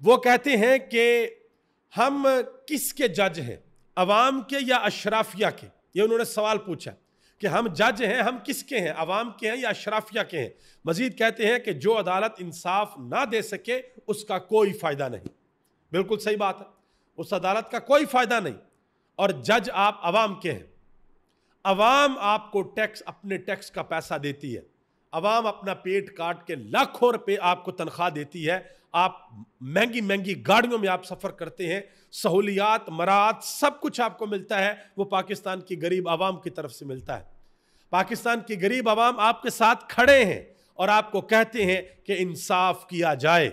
وہ کہتے ہیں کہ ہم کس کے جج ہیں، عوام کے یا اشرافیہ کے؟ یہ انہوں نے سوال پوچھا کہ ہم جج ہیں، ہم کس کے ہیں، عوام کے ہیں یا اشرافیہ کے ہیں؟ مزید کہتے ہیں کہ جو عدالت انصاف نہ دے سکے اس کا کوئی فائدہ نہیں۔ بالکل صحیح بات ہے، اس عدالت کا کوئی فائدہ نہیں، اور جج آپ عوام کے ہیں۔ عوام آپ کو ٹیکس، اپنے ٹیکس کا پیسہ دیتی ہے، عوام اپنا پیٹ کاٹ کے لاکھوں روپے آپ کو تنخواہ دیتی ہے، آپ مہنگی مہنگی گاڑیوں میں آپ سفر کرتے ہیں، سہولیات، مراعات، سب کچھ آپ کو ملتا ہے، وہ پاکستان کی غریب عوام کی طرف سے ملتا ہے۔ پاکستان کی غریب عوام آپ کے ساتھ کھڑے ہیں اور آپ کو کہتے ہیں کہ انصاف کیا جائے۔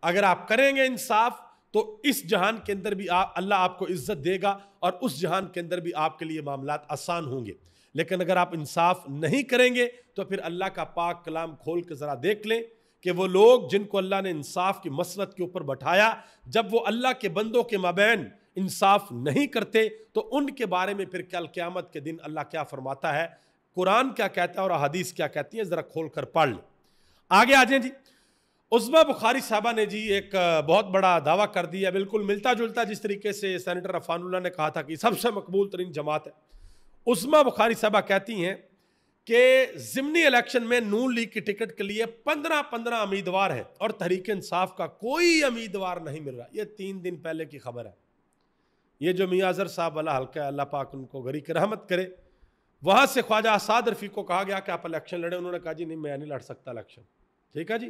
اگر آپ کریں گے انصاف تو اس جہان کے اندر بھی اللہ آپ کو عزت دے گا، اور اس جہان کے اندر بھی آپ کے لیے معاملات آسان ہوں گے۔ لیکن اگر آپ انصاف نہیں کریں گے تو پھر اللہ کا پاک کلام کھول کے ذرا دیکھ لیں کہ وہ لوگ جن کو اللہ نے انصاف کی مسلط کے اوپر بٹھایا، جب وہ اللہ کے بندوں کے مابین انصاف نہیں کرتے تو ان کے بارے میں پھر کل قیامت کے دن اللہ کیا فرماتا ہے، قرآن کیا کہتا ہے اور احادیث کیا کہتی ہیں، ذرا کھول کر پڑھ لیں۔ آگے آ جائیں جی۔ عظمیٰ بخاری صاحبہ نے جی ایک بہت بڑا دعویٰ کر دیا، بالکل ملتا جلتا جس طریقے سے سینیٹر عفان اللہ نے کہا تھا کہ سب سے مقبول ترین جماعت ہے۔ عظمیٰ بخاری صاحبہ کہتی ہیں کہ ضمنی الیکشن میں نون لیگ کی ٹکٹ کے لیے 15 امیدوار ہیں اور تحریک انصاف کا کوئی امیدوار نہیں مل رہا۔ یہ 3 دن پہلے کی خبر ہے۔ یہ جو میاں اظہر صاحب والا حلقہ ہے، اللہ پاک ان کو غریق رحمت کرے، وہاں سے خواجہ اسعد رفیق کو کہا گیا کہ آپ الیکشن لڑیں، انہوں نے کہا جی نہیں، میں نہیں لڑ سکتا الیکشن۔ ٹھیک ہے جی،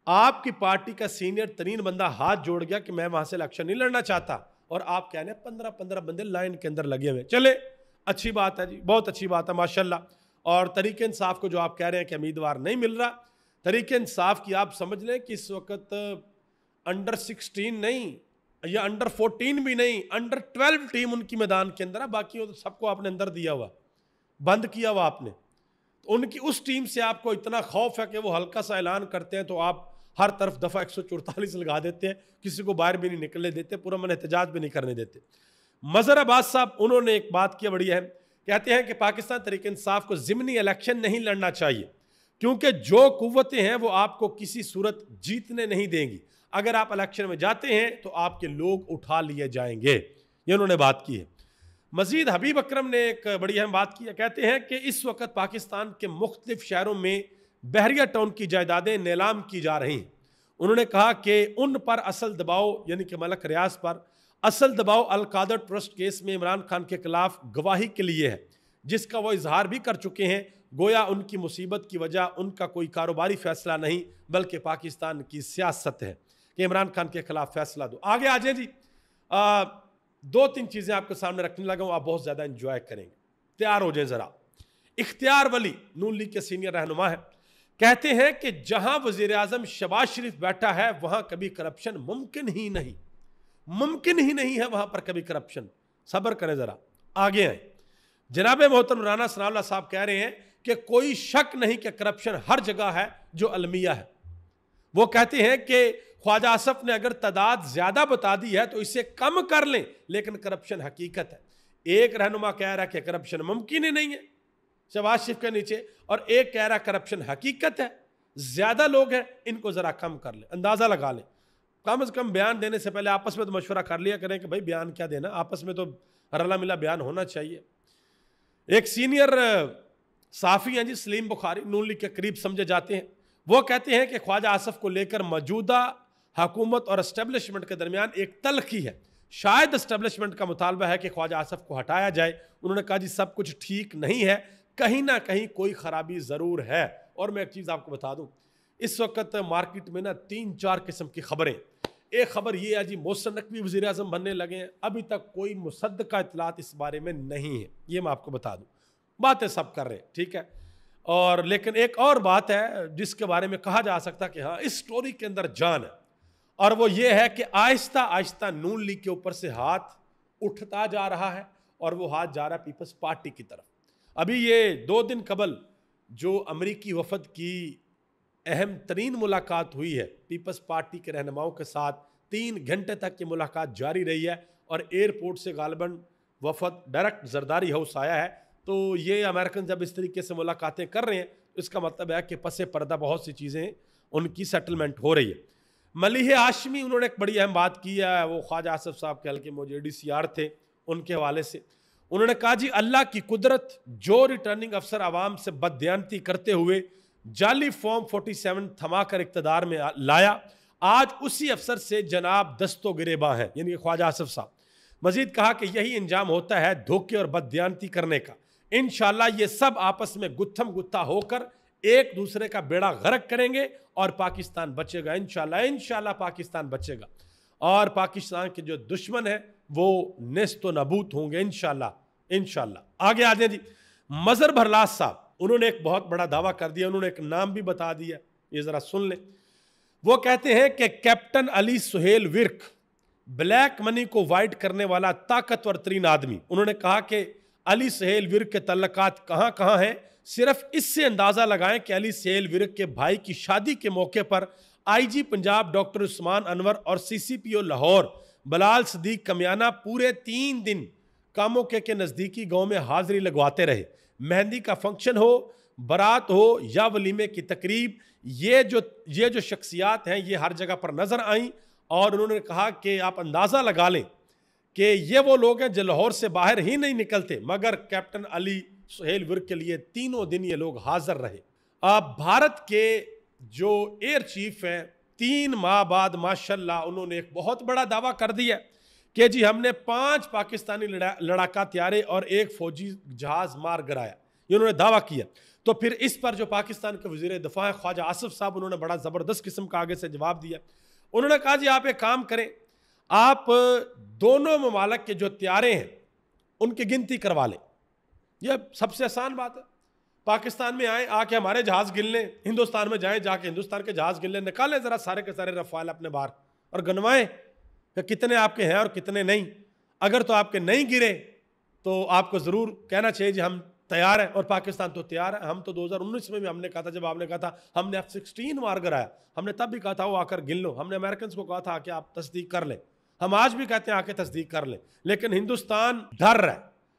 آپ کی پارٹی کا سینئر ترین بندہ ہاتھ جوڑ گیا کہ میں وہاں سے الیکشن نہیں لڑنا چاہتا، اور آپ کہنے 15 بندے لائن کے اندر لگے ہوئے۔ چلے، اچھی بات ہے جی، بہت اچھی بات ہے ماشاءاللہ۔ اور تحریک انصاف کو جو آپ کہہ رہے ہیں کہ امیدوار نہیں مل رہا، تحریک انصاف کی آپ سمجھ لیں کہ اس وقت انڈر 16 نہیں یا انڈر 14 بھی نہیں، انڈر 12 ٹیم ان کی میدان کے اندر ہے، باقی سب کو آپ نے اندر دیا ہوا، بند کیا ہوا آپ نے۔ ان کی اس ٹیم سے آپ کو اتنا خوف ہے کہ وہ ہلکا سا اعلان کرتے ہیں تو آپ ہر طرف دفعہ 144 لگا دیتے ہیں، کسی کو باہر بھی نہیں نکلنے دیتے، پرامن احتجاج بھی نہیں کرنے دیتے۔ مظہر عباس صاحب انہوں نے ایک بات کی بڑی اہم، کہتے ہیں کہ پاکستان تحریک انصاف کو ضمنی الیکشن نہیں لڑنا چاہیے کیونکہ جو قوتیں ہیں وہ آپ کو کسی صورت جیتنے نہیں دیں گی، اگر آپ الیکشن میں جاتے ہیں تو آپ کے لوگ اٹھا لیے جائیں گے، یہ انہوں نے بات کی ہے۔ مزید حبیب اکرم نے ایک بڑی اہم بات کی ہے، کہتے ہیں کہ اس وقت پاکستان کے مختلف شہروں میں بحریہ ٹاؤن کی جائیدادیں نیلام کی جا رہی ہیں۔ انہوں نے کہا کہ ان پر اصل دباؤ، یعنی کہ ملک ریاض پر اصل دباؤ القادر ٹرسٹ کیس میں عمران خان کے خلاف گواہی کے لیے ہے، جس کا وہ اظہار بھی کر چکے ہیں، گویا ان کی مصیبت کی وجہ ان کا کوئی کاروباری فیصلہ نہیں بلکہ پاکستان کی سیاست ہے کہ عمران خان کے خلاف فیصلہ دو۔ آگے آ جائیں جی، 2-3 چیزیں آپ کے سامنے رکھنے لگا ہوں، آپ بہت زیادہ انجوائے کریں گے، تیار ہو جائیں ذرا۔ اختیار ولی نون لیگ کے سینئر رہنما ہے، کہتے ہیں کہ جہاں وزیر اعظم شہباز شریف بیٹھا ہے وہاں کبھی کرپشن ممکن ہی نہیں ہے وہاں پر کبھی کرپشن۔ صبر کریں ذرا، آگے آئیں۔ جناب محترم رانا ثناء اللہ صاحب کہہ رہے ہیں کہ کوئی شک نہیں کہ کرپشن ہر جگہ ہے جو المیہ ہے۔ وہ کہتے ہیں کہ خواجہ آصف نے اگر تعداد زیادہ بتا دی ہے تو اسے کم کر لیں، لیکن کرپشن حقیقت ہے۔ ایک رہنما کہہ رہا ہے کہ کرپشن ممکن ہی نہیں ہے شہباز شریف کے نیچے، اور ایک کہہ رہا کرپشن حقیقت ہے، زیادہ لوگ ہیں، ان کو ذرا کم کر لیں، اندازہ لگا لیں۔ کم از کم بیان دینے سے پہلے آپس میں تو مشورہ کر لیا کریں کہ بھائی بیان کیا دینا، آپس میں تو رلا ملا بیان ہونا چاہیے۔ ایک سینئر صحافی ہیں جی سلیم بخاری، نون لیگ کے قریب سمجھے جاتے ہیں، وہ کہتے ہیں کہ خواجہ آصف کو لے کر موجودہ حکومت اور اسٹیبلشمنٹ کے درمیان ایک تلخی ہے، شاید اسٹیبلشمنٹ کا مطالبہ ہے کہ خواجہ آصف کو ہٹایا جائے۔ انہوں نے کہا جی سب کچھ ٹھیک نہیں ہے، کہیں نہ کہیں کوئی خرابی ضرور ہے۔ اور میں ایک چیز آپ کو بتا دوں، اس وقت مارکیٹ میں 3-4 قسم کی خبریں، ایک خبر یہ ہے جی محسن نقوی وزیر اعظم بننے لگے ہیں، ابھی تک کوئی مصدقہ اطلاعات اس بارے میں نہیں ہے، یہ میں آپ کو بتا دوں، باتیں سب کر رہے ہیں، ٹھیک ہے۔ اور لیکن ایک اور بات ہے جس کے بارے میں کہا جا سکتا کہ ہاں اس سٹوری کے اندر جان ہے، اور وہ یہ ہے کہ آہستہ آہستہ نون لیگ کے اوپر سے ہاتھ اٹھتا جا رہا ہے، اور وہ ہاتھ جا رہا ہے پیپلز پارٹی کی طرف۔ ابھی یہ 2 دن قبل جو امریکی وفد کی اہم ترین ملاقات ہوئی ہے پیپلز پارٹی کے رہنماؤں کے ساتھ، 3 گھنٹے تک یہ ملاقات جاری رہی ہے، اور ایئرپورٹ سے غالباً وفد ڈائریکٹ زرداری ہاؤس آیا ہے۔ تو یہ امریکن جب اس طریقے سے ملاقاتیں کر رہے ہیں، اس کا مطلب ہے کہ پس پردہ بہت سی چیزیں ان کی سیٹلمنٹ ہو رہی ہے۔ ملیح ہاشمی انہوں نے ایک بڑی اہم بات کی ہے، وہ خواجہ آصف صاحب کے حلقے میں جو ADCR تھے ان کے حوالے سے انہوں نے کہا جی اللہ کی قدرت جو ریٹرننگ افسر عوام سے بددیانتی کرتے ہوئے جعلی فارم 47 تھما کر اقتدار میں لایا، آج اسی افسر سے جناب دست و گریباں ہیں، یعنی خواجہ آصف صاحب۔ مزید کہا کہ یہی انجام ہوتا ہے دھوکے اور بددیانتی کرنے کا۔ انشاءاللہ یہ سب آپس میں گتھم گتھا ہو کر ایک دوسرے کا بیڑا غرق کریں گے اور پاکستان بچے گا، انشاءاللہ پاکستان بچے گا، اور پاکستان کے جو دشمن ہیں وہ نیست و نابود ہوں گے انشاءاللہ۔ آگے آ جائیں جی، مظہر بھرلاس صاحب انہوں نے ایک بہت بڑا دعویٰ کر دیا، انہوں نے ایک نام بھی بتا دیا، یہ ذرا سن لیں۔ وہ کہتے ہیں کہ کیپٹن علی سہیل ورک بلیک منی کو وائٹ کرنے والا طاقتور ترین آدمی۔ انہوں نے کہا کہ علی سہیل ورک کے تعلقات کہاں کہاں ہیں، صرف اس سے اندازہ لگائیں کہ علی سہیل ورک کے بھائی کی شادی کے موقع پر IG پنجاب ڈاکٹر عثمان انور اور CCPO لاہور بلال صدیق کمیانہ پورے 3 دن کاموں کے نزدیکی گاؤں میں حاضری لگواتے رہے۔ مہندی کا فنکشن ہو، برات ہو یا ولیمے کی تقریب، یہ جو شخصیات ہیں یہ ہر جگہ پر نظر آئیں، اور انہوں نے کہا کہ آپ اندازہ لگا لیں کہ یہ وہ لوگ ہیں جو لاہور سے باہر ہی نہیں نکلتے، مگر کیپٹن علی سہیل ورک کے لیے تینوں دن یہ لوگ حاضر رہے۔ بھارت کے جو ایئر چیف ہیں 3 ماہ بعد ماشاءاللہ انہوں نے ایک بہت بڑا دعویٰ کر دیا کہ جی ہم نے 5 پاکستانی لڑاکا طیارے اور 1 فوجی جہاز مار گرایا، یہ انہوں نے دعویٰ کیا۔ تو پھر اس پر جو پاکستان کے وزیر دفاع ہیں خواجہ آصف صاحب انہوں نے بڑا زبردست قسم کا آگے سے جواب دیا۔ انہوں نے کہا جی آپ ایک کام کریں، آپ دونوں ممالک کے جو طیارے ہیں ان کی گنتی کروا لیں، یہ سب سے آسان بات ہے۔ پاکستان میں آئیں، آ کے ہمارے جہاز گن لیں، ہندوستان میں جائیں، جا کے ہندوستان کے جہاز گن لیں، نکالیں ذرا سارے کے سارے رفال اپنے باہر اور گنوائیں کہ کتنے آپ کے ہیں اور کتنے نہیں۔ اگر تو آپ کے نہیں گرے تو آپ کو ضرور کہنا چاہیے جی ہم تیار ہیں، اور پاکستان تو تیار ہے۔ ہم تو 2019 میں بھی ہم نے کہا تھا، جب آپ نے کہا تھا ہم نے F-16 مار گرایا، ہم نے تب بھی کہا تھا وہ آ کر گن لو، ہم نے امریکنز کو کہا تھا کہ آپ تصدیق کر لیں، ہم آج بھی کہتے ہیں آ کے تصدیق کر لیں، لیکن ہندوستان ڈر رہا ہے،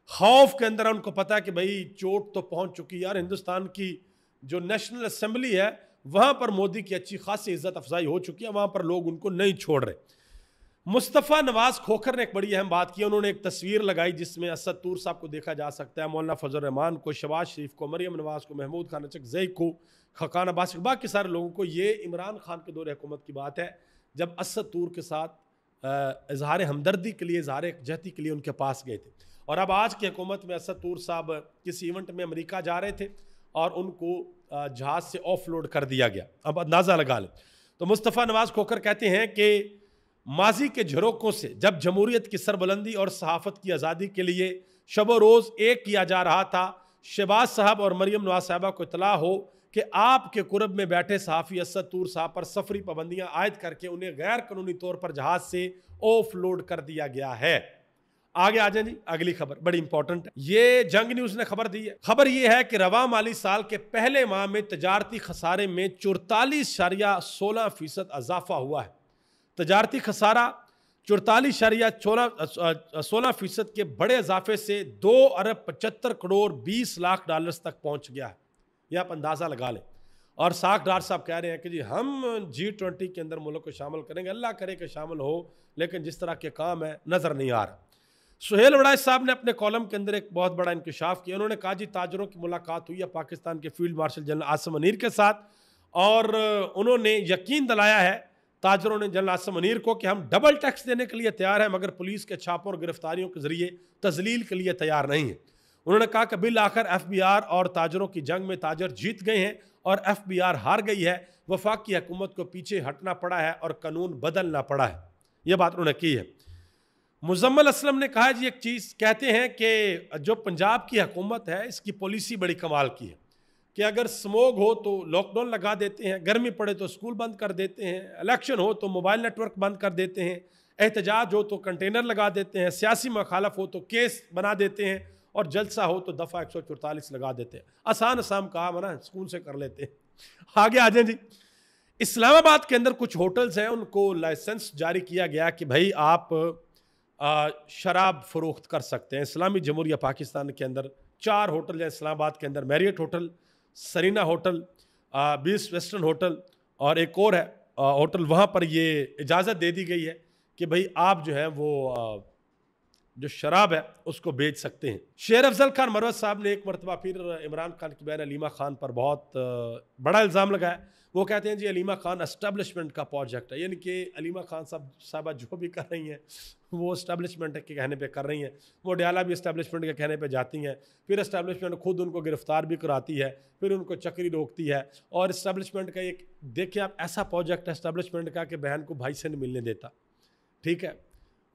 خوف کے اندر ان کو پتا ہے کہ بھئی چوٹ تو پہنچ چکی یار۔ ہندوستان کی جو نیشنل اسمبلی ہے وہاں پر مودی کی اچھی خاصی عزت افزائی ہو چکی ہے، وہاں پر لوگ ان کو نہیں چھوڑ رہے۔ مصطفیٰ نواز کھوکھر نے ایک بڑی اہم بات کی، انہوں نے ایک تصویر لگائی جس میں اسد طور صاحب کو دیکھا جا سکتا ہے، مولانا فضل الرحمان کو، شہباز شریف کو، مریم نواز کو، محمود خان اچکزئی کو، خاقان عباس کو، باقی سارے لوگوں کو۔ یہ عمران خان کے دور حکومت کی بات ہے جب اسد طور کے ساتھ اظہار ہمدردی کے لیے، اظہار یکجہتی کے لیے ان کے پاس گئے تھے، اور اب آج کی حکومت میں اسد طور صاحب کسی ایونٹ میں امریکہ جا رہے تھے اور ان کو جہاز سے آف لوڈ کر دیا گیا۔ اب اندازہ لگا لیں۔ تو مصطفیٰ نواز کھوکھر کہتے ہیں کہ ماضی کے جھروکوں سے جب جمہوریت کی سربلندی اور صحافت کی آزادی کے لیے شب و روز ایک کیا جا رہا تھا، شہباز صاحب اور مریم نواز صاحبہ کو اطلاع ہو کہ آپ کے قرب میں بیٹھے صحافی اسد طور صاحب پر سفری پابندیاں عائد کر کے انہیں غیر قانونی طور پر جہاز سے آف لوڈ کر دیا گیا ہے۔ آگے آ جائیں جی، اگلی خبر بڑی امپورٹنٹ ہے، یہ جنگ نیوز نے خبر دی ہے۔ خبر یہ ہے کہ رواں مالی سال کے پہلے ماہ میں تجارتی خسارے میں 44.16% اضافہ ہوا ہے۔ تجارتی خسارہ 44.16% کے بڑے اضافے سے 2.75 کروڑ 20 لاکھ تک پہنچ گیا ہے۔ یہ آپ اندازہ لگا لیں، اور ساکھ ڈار صاحب کہہ رہے ہیں کہ جی ہم G20 کے اندر ملک کو شامل کریں گے، اللہ کرے کہ شامل ہو، لیکن جس طرح کے کام ہے نظر نہیں آ رہا۔ سہیل وڑائچ صاحب نے اپنے کالم کے اندر ایک بہت بڑا انکشاف کیا، انہوں نے کہا جی تاجروں کی ملاقات ہوئی ہے پاکستان کے field marshal general Asim Munir کے ساتھ، اور انہوں نے یقین دلایا ہے تاجروں نے جنرل عاصم منیر کو کہ ہم ڈبل ٹیکس دینے کے لیے تیار ہیں، مگر پولیس کے چھاپوں اور گرفتاریوں کے ذریعے تذلیل کے لیے تیار نہیں ہیں۔ انہوں نے کہا کہ بالآخر FBR اور تاجروں کی جنگ میں تاجر جیت گئے ہیں اور FBR ہار گئی ہے، وفاقی حکومت کو پیچھے ہٹنا پڑا ہے اور قانون بدلنا پڑا ہے۔ یہ بات انہوں نے کی ہے۔ مزمل اسلم نے کہا جی ایک چیز کہتے ہیں کہ جو پنجاب کی حکومت ہے اس کی پالیسی بڑی کمال کی ہے کہ اگر سموگ ہو تو لاک ڈاؤن لگا دیتے ہیں، گرمی پڑے تو اسکول بند کر دیتے ہیں، الیکشن ہو تو موبائل نیٹ ورک بند کر دیتے ہیں، احتجاج ہو تو کنٹینر لگا دیتے ہیں، سیاسی مخالف ہو تو کیس بنا دیتے ہیں، اور جلسہ ہو تو دفعہ 144 لگا دیتے ہیں۔ آسان کام ہے نا، سکون سے کر لیتے ہیں۔ آگے آ جائیں جی، اسلام آباد کے اندر کچھ ہوٹلز ہیں ان کو لائسنس جاری کیا گیا کہ بھائی آپ شراب فروخت کر سکتے ہیں۔ اسلامی جمہوریہ پاکستان کے اندر 4 ہوٹل ہیں اسلام آباد کے اندر، Marriott hotel, Serena hotel, Best Western hotel اور ایک اور ہے، ہوٹل وہاں پر یہ اجازت دے دی گئی ہے کہ بھئی آپ جو ہے وہ جو شراب ہے اس کو بیچ سکتے ہیں۔ شیر افضل خان مروت صاحب نے ایک مرتبہ پھر عمران خان کی بہن علیمہ خان پر بہت بڑا الزام لگایا۔ وہ کہتے ہیں جی علیمہ خان اسٹیبلشمنٹ کا پروجیکٹ ہے، یعنی کہ علیمہ خان صاحبہ جو بھی کر رہی ہیں وہ اسٹیبلشمنٹ کے کہنے پہ کر رہی ہیں۔ وہ ڈیالہ بھی اسٹیبلشمنٹ کے کہنے پہ جاتی ہیں، پھر اسٹیبلشمنٹ خود ان کو گرفتار بھی کراتی ہے، پھر ان کو چکری روکتی ہے، اور اسٹیبلشمنٹ کا ایک دیکھیں آپ ایسا پروجیکٹ ہے اسٹیبلشمنٹ کا کہ بہن کو بھائی سے نہیں ملنے دیتا، ٹھیک ہے۔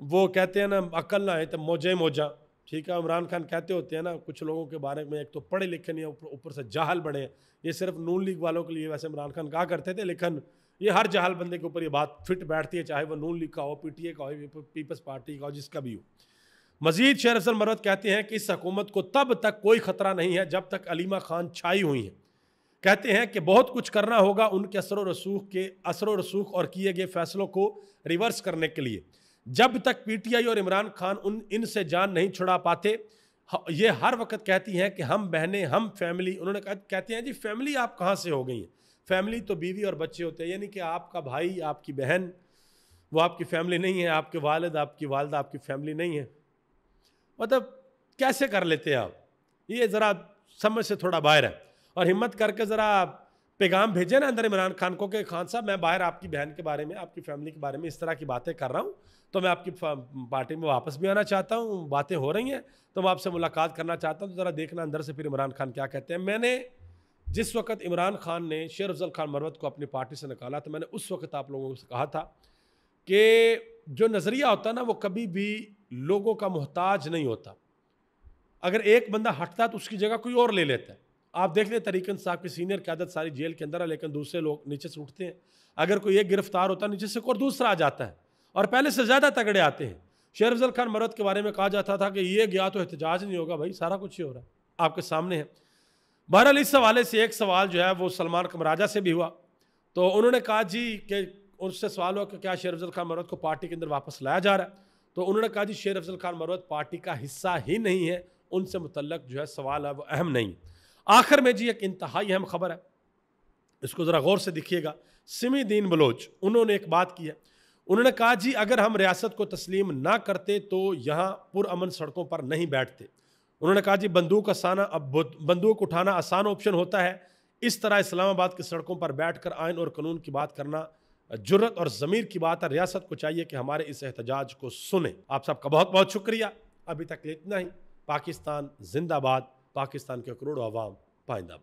وہ کہتے ہیں نا عقل نہ ہے تو موجے موجا، ٹھیک ہے۔ عمران خان کہتے ہوتے ہیں نا کچھ لوگوں کے بارے میں، ایک تو پڑھے لکھے نہیں، اوپر سے جاہل بڑے ہیں۔ یہ صرف نون لیگ والوں کے لیے ویسے عمران خان کہا کرتے تھے، لیکن یہ ہر جاہل بندے کے اوپر یہ بات فٹ بیٹھتی ہے، چاہے وہ نون لیگ کا ہو، پی ٹی اے کا ہو، پیپلز پارٹی کا ہو، جس کا بھی ہو۔ مزید شیر افضل مروت کہتے ہیں کہ اس حکومت کو تب تک کوئی خطرہ نہیں ہے جب تک علیمہ خان چھائی ہوئی ہیں۔ کہتے ہیں کہ بہت کچھ کرنا ہوگا ان کے اثر و رسوخ اور کیے گئے فیصلوں کو ریورس کرنے کے لیے۔ جب تک پی ٹی آئی اور عمران خان ان سے جان نہیں چھڑا پاتے، یہ ہر وقت کہتی ہیں کہ ہم بہنیں، ہم فیملی۔ انہوں نے کہتے ہیں جی فیملی آپ کہاں سے ہو گئی ہیں؟ فیملی تو بیوی اور بچے ہوتے ہیں، یعنی کہ آپ کا بھائی، آپ کی بہن، وہ آپ کی فیملی نہیں ہے، آپ کے والد، آپ کی والدہ آپ کی فیملی نہیں ہے۔ مطلب کیسے کر لیتے ہیں آپ؟ یہ ذرا سمجھ سے تھوڑا باہر ہے، اور ہمت کر کے ذرا پیغام بھیجیں نا اندر عمران خان کو کہ خان صاحب میں باہر آپ کی بہن کے بارے میں، آپ کی فیملی کے بارے میں اس طرح کی باتیں کر رہا ہوں، تو میں آپ کی پارٹی میں واپس بھی آنا چاہتا ہوں، باتیں ہو رہی ہیں تو میں آپ سے ملاقات کرنا چاہتا ہوں، تو ذرا دیکھنا اندر سے پھر عمران خان کیا کہتے ہیں۔ میں نے جس وقت عمران خان نے شیر افضل خان مروت کو اپنی پارٹی سے نکالا تو میں نے اس وقت آپ لوگوں سے کہا تھا کہ جو نظریہ ہوتا ہے نا وہ کبھی بھی لوگوں کا محتاج نہیں ہوتا۔ اگر ایک بندہ ہٹتا تو اس کی جگہ کوئی اور لے لیتا ہے۔ آپ دیکھ لیں طریق انصاف کی سینئر قیادت ساری جیل کے اندر ہے، لیکن دوسرے لوگ نیچے سے اٹھتے ہیں۔ اگر کوئی ایک گرفتار ہوتا ہے نیچے سے کوئی دوسرا آ جاتا ہے، اور پہلے سے زیادہ تگڑے آتے ہیں۔ شیر افضل خان مروت کے بارے میں کہا جاتا تھا کہ یہ گیا تو احتجاج نہیں ہوگا، بھائی سارا کچھ ہی ہو رہا ہے، آپ کے سامنے ہے۔ بہرحال اس حوالے سے ایک سوال جو ہے وہ سلمان قمراجہ سے بھی ہوا، تو انہوں نے کہا جی کہ اس سے سوال ہوا کہ کیا شیر افضل خان مروت کو پارٹی کے اندر واپس لایا جا رہا ہے؟ تو انہوں نے کہا جی شیر افضل خان مروت پارٹی کا حصہ ہی نہیں ہے، ان سے متعلق جو ہے سوال ہے وہ اہم نہیں۔ آخر میں جی ایک انتہائی اہم خبر ہے، اس کو ذرا غور سے دیکھیے گا۔ سمی دین بلوچ انہوں نے ایک بات کی ہے، انہوں نے کہا جی اگر ہم ریاست کو تسلیم نہ کرتے تو یہاں پرامن سڑکوں پر نہیں بیٹھتے۔ انہوں نے کہا جی بندوق اٹھانا آسان آپشن ہوتا ہے، اس طرح اسلام آباد کی سڑکوں پر بیٹھ کر آئین اور قانون کی بات کرنا جرت اور ضمیر کی بات ہے۔ ریاست کو چاہیے کہ ہمارے اس احتجاج کو سنیں۔ آپ سب کا بہت بہت شکریہ، ابھی تک اتنا ہی۔ پاکستان زندہ باد، پاکستان کے کروڑوں عوام پائندہ باد۔